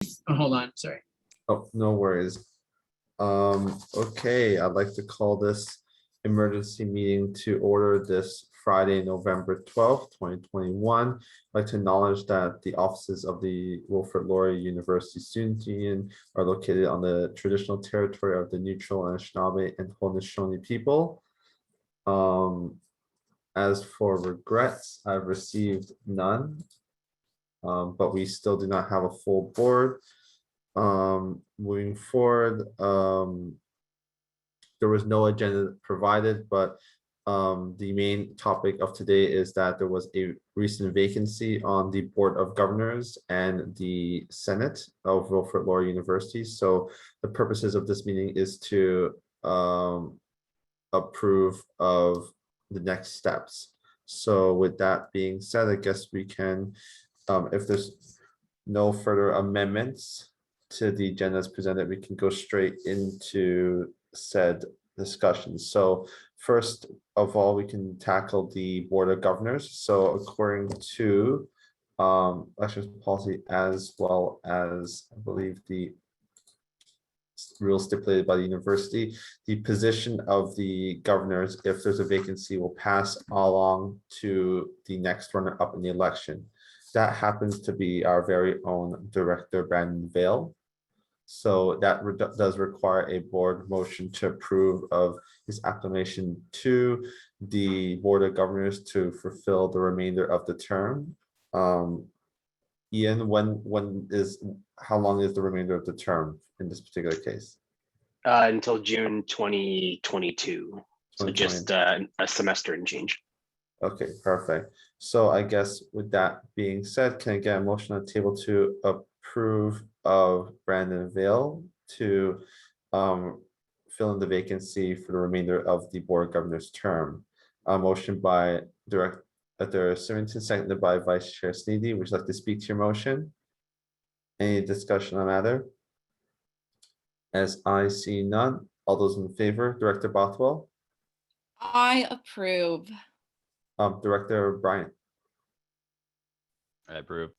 Oh, hold on, sorry. Oh, no worries. Okay, I'd like to call this emergency meeting to order this Friday, November 12th, 2021. I'd like to acknowledge that the offices of the Wilfrid Laurier University Student Union are located on the traditional territory of the Neutral Anishinaabe and Haudenosaunee people. As for regrets, I've received none, but we still do not have a full board. Moving forward, there was no agenda provided, but the main topic of today is that there was a recent vacancy on the Board of Governors and the Senate of Wilfrid Laurier University. So the purposes of this meeting is to approve of the next steps. So with that being said, I guess we can, if there's no further amendments to the agenda as presented, we can go straight into said discussion. So first of all, we can tackle the Board of Governors. So according to elections policy, as well as I believe the rules stipulated by the university, the position of the governors, if there's a vacancy, will pass along to the next runner up in the election. That happens to be our very own Director Brandon Vale. So that does require a board motion to approve of his acclamation to the Board of Governors to fulfill the remainder of the term. Ian, how long is the remainder of the term in this particular case? Until June 2022. So just a semester and change. Okay, perfect. So I guess with that being said, can I get a motion on the table to approve of Brandon Vale to fill in the vacancy for the remainder of the Board of Governors term? A motion by Director Symington, seconded by Vice Chair Sneedy. Would you like to speak to your motion? Any discussion on matter? As I see none, all those in favor, Director Bothwell, I approve. Director Bryant. I approve.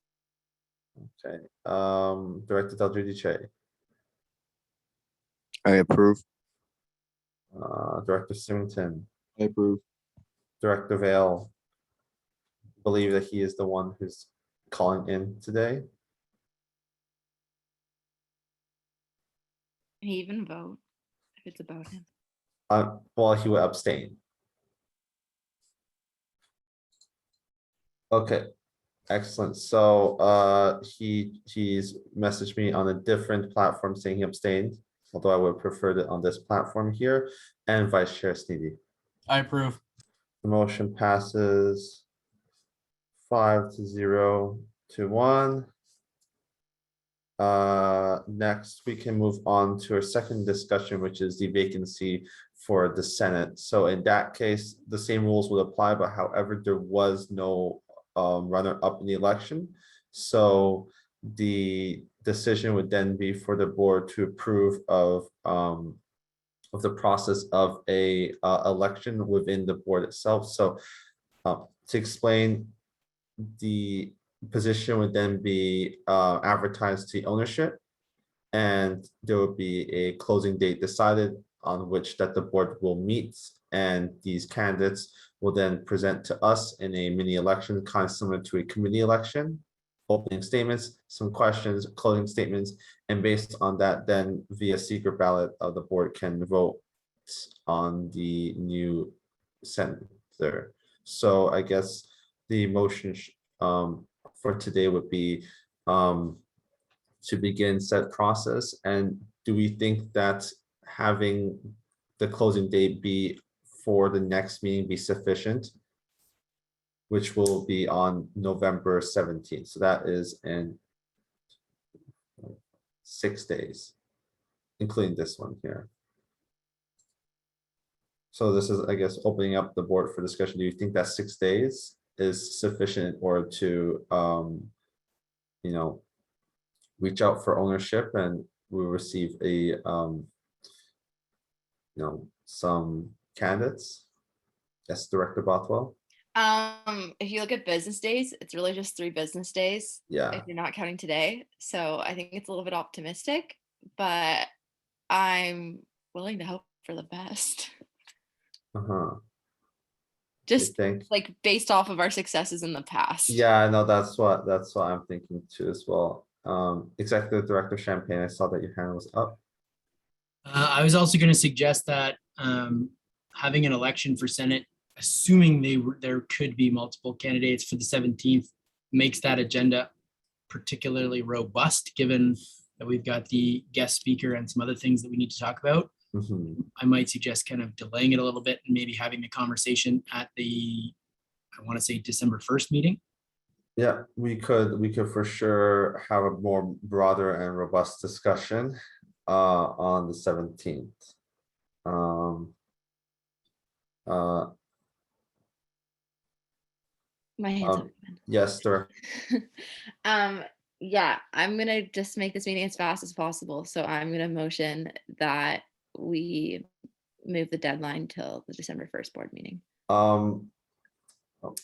Okay, Director Del Giudice, I approve. Director Symington, I approve. Director Vale. Believe that he is the one who's calling in today. Can he even vote if it's about him? Well, he will abstain. Okay, excellent. So he's messaged me on a different platform saying he abstained, although I would have preferred it on this platform here. And Vice Chair Sneedy. I approve. The motion passes 5-0 to 1. Next, we can move on to our second discussion, which is the vacancy for the Senate. So in that case, the same rules would apply, but however, there was no runner up in the election. So the decision would then be for the board to approve of the process of a election within the board itself. So to explain, the position would then be advertised to ownership, and there will be a closing date decided on which that the board will meet, and these candidates will then present to us in a mini election, kind of similar to a committee election. Opening statements, some questions, closing statements, and based on that, then via secret ballot, the board can vote on the new senator. So I guess the motion for today would be to begin said process. And do we think that having the closing date be for the next meeting be sufficient, which will be on November 17th? So that is in 6 days, including this one here. So this is, I guess, opening up the board for discussion. Do you think that 6 days is sufficient in order to, reach out for ownership and we receive a, some candidates? Yes, Director Bothwell. If you look at business days, it's really just 3 business days Yeah, if you're not counting today. So I think it's a little bit optimistic, but I'm willing to hope for the best. uh-huh, I Just think. like based off of our successes in the past. Yeah, I know, that's what I'm thinking too as well. Executive Director Champagne, I saw that your hand was up. I was also going to suggest that having an election for Senate, assuming there could be multiple candidates for the 17th, makes that agenda particularly robust, given that we've got the guest speaker and some other things that we need to talk about. Mhm. I might suggest kind of delaying it a little bit and maybe having the conversation at the, I want to say December 1st meeting. Yeah, we could for sure have a more broader and robust discussion on the 17th. Uh, My hands Um, up. yes, sir. Yeah, I'm gonna just make this meeting as fast as possible. So I'm gonna motion that we move the deadline till the December 1st board meeting.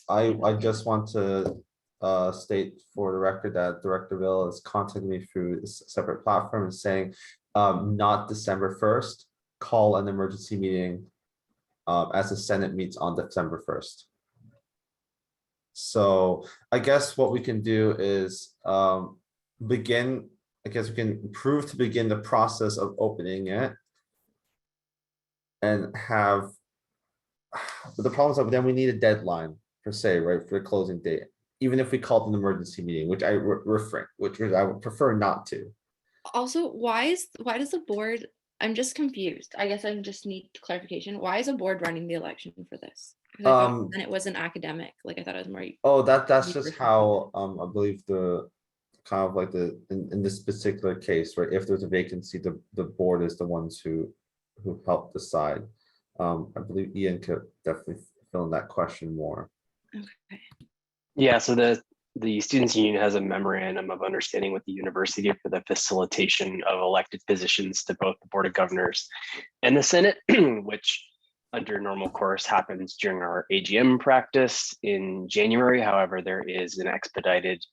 I just want to state for the record that Director Bill is contacting me through a separate platform and saying, not December 1st, call an emergency meeting as the Senate meets on December 1st. So I guess what we can do is begin, I guess we can prove to begin the process of opening it. And have, but the problem is that then we need a deadline per se, right, for the closing date. Even if we called an emergency meeting, which I refrain, which I would prefer not to. Also, why does the board, I'm just confused. I guess I just need clarification. Why is a board running the election for this? Because I thought and it wasn't academic. Like I thought it was more. Oh, that's just research. how I believe the kind of like the in this particular case, right? If there's a vacancy, the board is the ones who help decide. I believe Ian could definitely fill in that question more. Okay. Yeah, so the Students' Union has a memorandum of understanding with the university for the facilitation of elected positions to both the Board of Governors and the Senate, which under normal course happens during our AGM practice in January. However, there is an expedited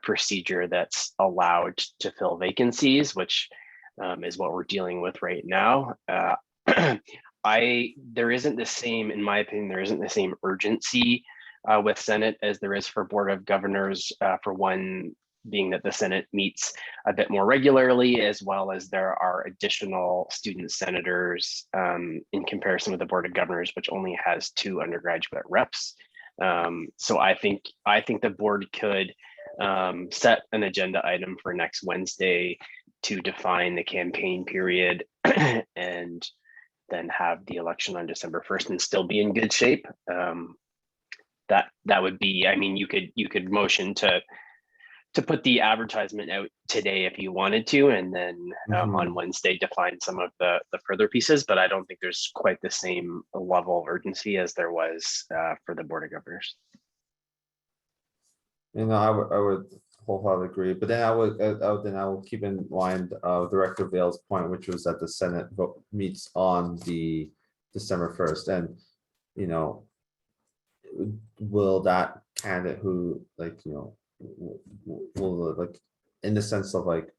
procedure that's allowed to fill vacancies, which is what we're dealing with right now. There isn't the same, in my opinion, there isn't the same urgency with Senate as there is for Board of Governors, for one being that the Senate meets a bit more regularly, as well as there are additional student senators in comparison with the Board of Governors, which only has 2 undergraduate reps. So I think the board could set an agenda item for next Wednesday to define the campaign period and then have the election on December 1st and still be in good shape. That would be, I mean, you could motion to put the advertisement out today if you wanted to, and then on Wednesday define some of the further pieces, but I don't think there's quite the same level of urgency as there was for the Board of Governors. You know, I would wholeheartedly agree, but then I will keep in mind Director Vale's point, which was that the Senate vote meets on the December 1st, and you know, will that candidate who, like, you know, will like, in the sense of like,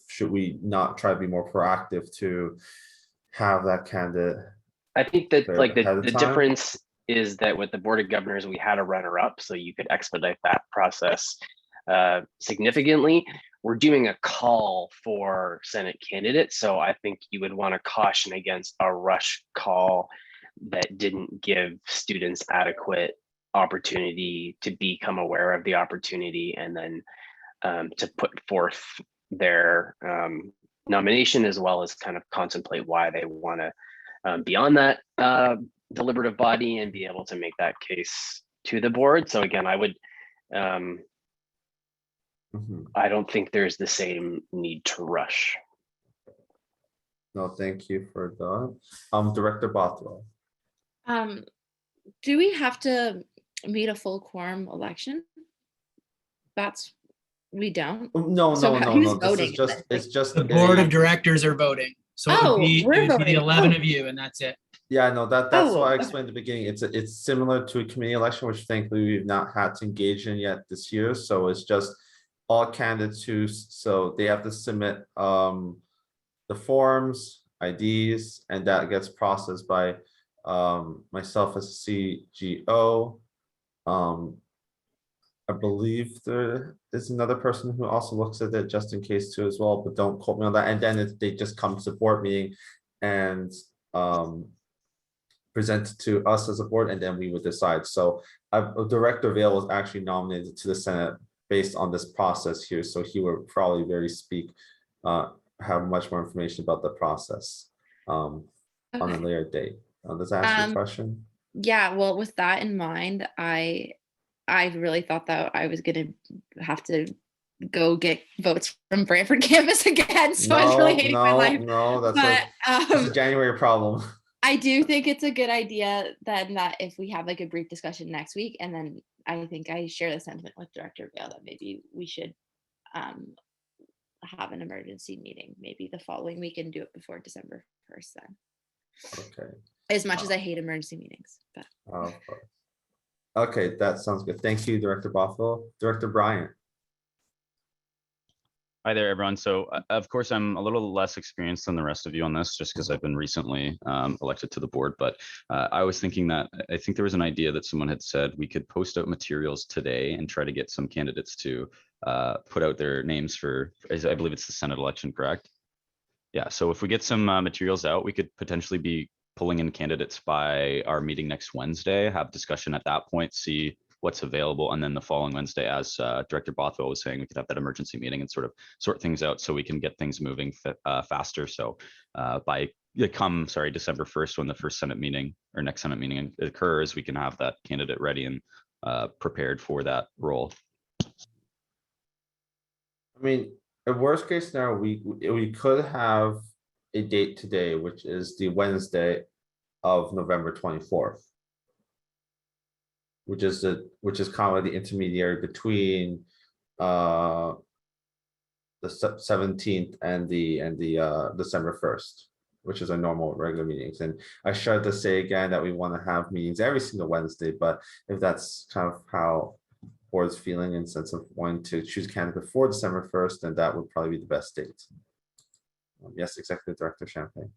should we not try to be more proactive to have that candidate? I think that Fair like the ahead of time? difference is that with the Board of Governors, we had a runner-up, so you could expedite that process significantly. We're doing a call for Senate candidates, so I think you would want to caution against a rush call that didn't give students adequate opportunity to become aware of the opportunity, and then to put forth their nomination, as well as kind of contemplate why they want to be on that deliberative body and be able to make that case to the board. So again, I would, I don't think there's the same need to rush. No, thank you for that. Director Bothwell. Do we have to meet a full quorum election? We don't. No, So no, no, who's no. This voting is just, then? it's just The Board a- of Directors are voting. So it Oh, would be we're the voting. 11 Oh. of you, and that's it. Yeah, no, that's Oh, why I okay. explained at the beginning. It's similar to a committee election, which thankfully we've not had to engage in yet this year. So it's just all candidates so they have to submit the forms, IDs, and that gets processed by myself as CGO. I believe there is another person who also looks at it just in case too as well, but don't quote me on that. And then they just come to the board meeting and present it to us as a board, and then we would decide. So Director Vale was actually nominated to the Senate based on this process here, so he would probably have much more information about the process on a Okay. later date. Does that answer your Um, question? Yeah, well, with that in mind, I really thought that I was gonna have to go get votes from Brantford campus again, so I was really No, hating my no, life. no, But it's a January problem. I do think it's a good idea then that if we have like a brief discussion next week, and then I think I share the sentiment with Director Vale that maybe we should have an emergency meeting, maybe the following week and do it before December 1st then. Okay. As much as I hate emergency meetings, but Of course. Okay, that sounds good. Thank you, Director Bothwell. Director Bryant. Hi there, everyone. So of course, I'm a little less experienced than the rest of you on this, just because I've been recently elected to the board. But I was thinking that I think there was an idea that someone had said we could post out materials today and try to get some candidates to put out their names for, I believe it's the Senate election, correct? Yeah, so if we get some materials out, we could potentially be pulling in candidates by our meeting next Wednesday, have discussion at that point, see what's available. And then the following Wednesday, as Director Bothwell was saying, we could have that emergency meeting and sort of sort things out so we can get things moving faster. So by December 1st, when the first Senate meeting or next Senate meeting occurs, we can have that candidate ready and prepared for that role. I mean, in worst case scenario, we could have a date today, which is the Wednesday of November 24th. Which is kind of the intermediary between the 17th and the December 1st, which is our normal regular meetings. And I should to say again that we want to have meetings every single Wednesday, but if that's kind of how board's feeling in sense of wanting to choose candidate before December 1st, then that would probably be the best date. Yes, Executive Director Champagne.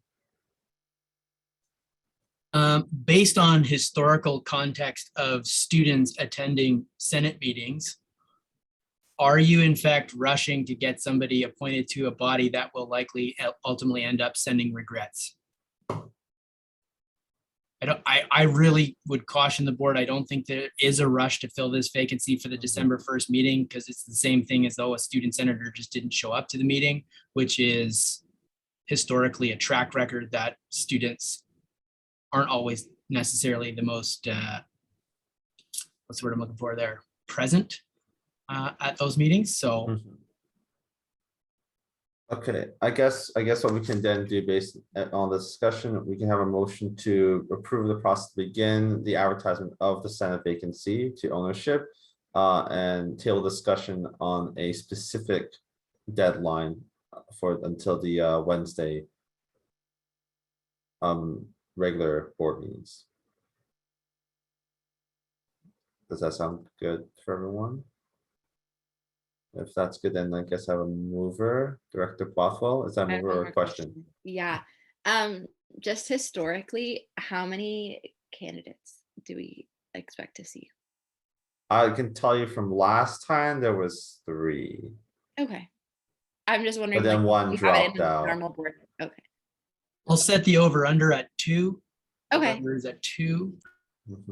Based on historical context of students attending Senate meetings, are you in fact rushing to get somebody appointed to a body that will likely ultimately end up sending regrets? I really would caution the board. I don't think there is a rush to fill this vacancy for the December 1st meeting, because it's the same thing as though a student senator just didn't show up to the meeting, which is historically a track record that students aren't always necessarily the most, what's the word I'm looking for there, present at those meetings. So Okay, I guess what we can then do based on the discussion, we can have a motion to approve the process to begin the advertisement of the Senate vacancy to ownership. And table discussion on a specific deadline for until the Wednesday. Regular board meetings. Does that sound good for everyone? If that's good, then I guess I have a mover, Director Bothwell. Is that I have mover one or a more question? Yeah. Just historically, how many candidates do we expect to see? I can tell you from last time, there was 3, Okay. I'm just wondering, but then like, one we have it in dropped a out. normal board. Okay. I'll set the over under at 2. Okay. Over is at 2.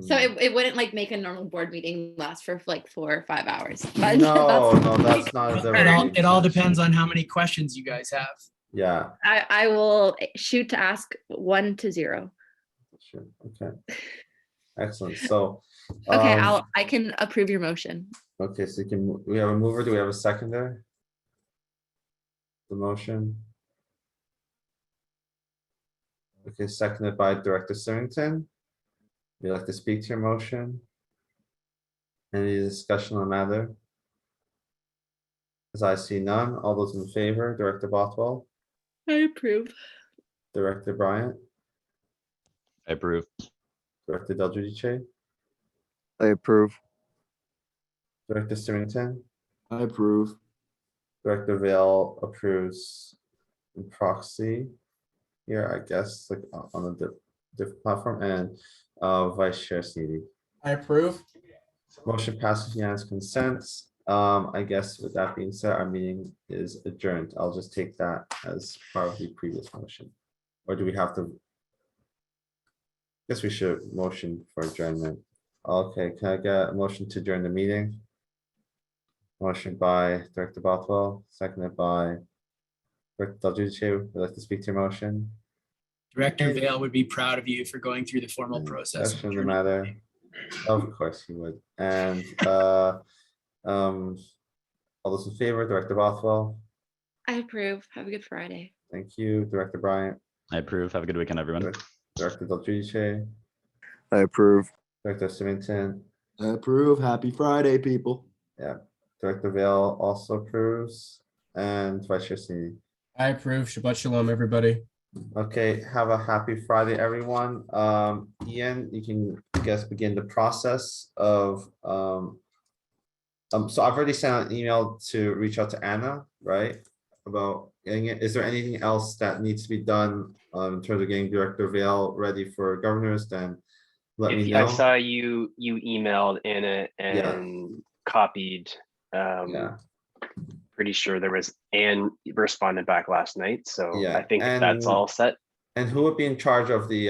So Mhm. it wouldn't like make a normal board meeting last for like 4 or 5 hours. But No, that's not. It all depends on how many questions you guys have. Yeah, I will shoot to ask 1 to 0. sure, okay. Excellent, so. Okay, I can approve your motion. Okay, so we have a mover, do we have a seconder? The motion? Okay, seconded by Director Singleton. Would you like to speak to your motion? Any discussion on the matter? As I see none, all those in favor, Director Bothwell, I approve. Director Bryant, I approve. Director Del Giudice, I approve. Director Symington, I approve. Director Vale approves in proxy. Here, I guess, like on a different platform, and Vice Chair Sneedy. I approve. Motion passes unanimous consent. I guess with that being said, our meeting is adjourned. I'll just take that as part of the previous motion. Or do we have to? Guess we should motion for adjournment. Okay, can I get a motion to adjourn the meeting? Motion by Director Bothwell, seconded by Director Del Giudice. Would you like to speak to your motion? Director Vale would be proud of you for going through the formal process. That shouldn't matter. Of course he would. And all those in favor, Director Bothwell, I approve. Have a good Friday. thank you, Director Bryant, I approve. Have a good weekend, everyone. Director Del Giudice, I approve. Director Symington, I approve. Happy Friday, people. Director Vale also approves, and Vice Chair Sneedy. I approve. Shabbat shalom, everybody. Okay, have a happy Friday, everyone. Ian, you can, I guess, begin the process of, so I've already sent an email to reach out to Anna, right? About getting it. Is there anything else that needs to be done, in terms of getting Director Vale ready for governors? Then let me I know. saw you emailed in it and copied. Yeah, Pretty sure there was, Anne responded back last night, so Yeah, I think that's and- all set. and who would be in charge of the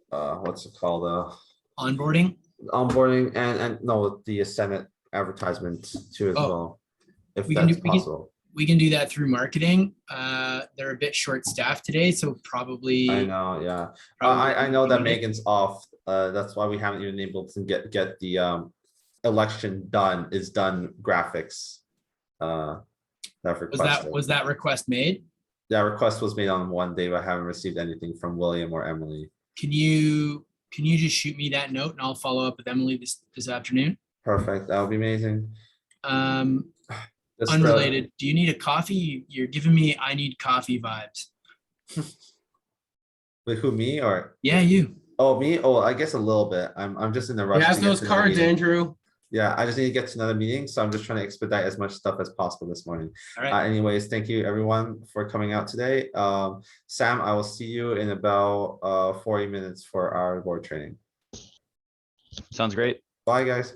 what's it called? Onboarding. Onboarding and no, the Senate advertisement too as Oh, well. If we can that's do- we can- possible. We can do that through marketing. They're a bit short-staffed today, so probably. I know, yeah. probably I know that Monday. Megan's off. That's why we haven't even able to get the election done graphics. That requested. Was that request made? That request was made on one day, but I haven't received anything from William or Emily. Can you just shoot me that note and I'll follow up with Emily this afternoon? Perfect, that would be amazing. Just, Unrelated, do you need a coffee? You're giving me I need coffee vibes. With who, me or? Yeah, you. Oh, me? Oh, I guess a little bit. I'm just in the rush. He has to get those to another cards, meeting. Andrew. Yeah, I just need to get to another meeting, so I'm just trying to expedite as much stuff as possible this morning. All right. Anyways, thank you everyone for coming out today. Sam, I will see you in about 40 minutes for our board training. Sounds great. Bye, guys.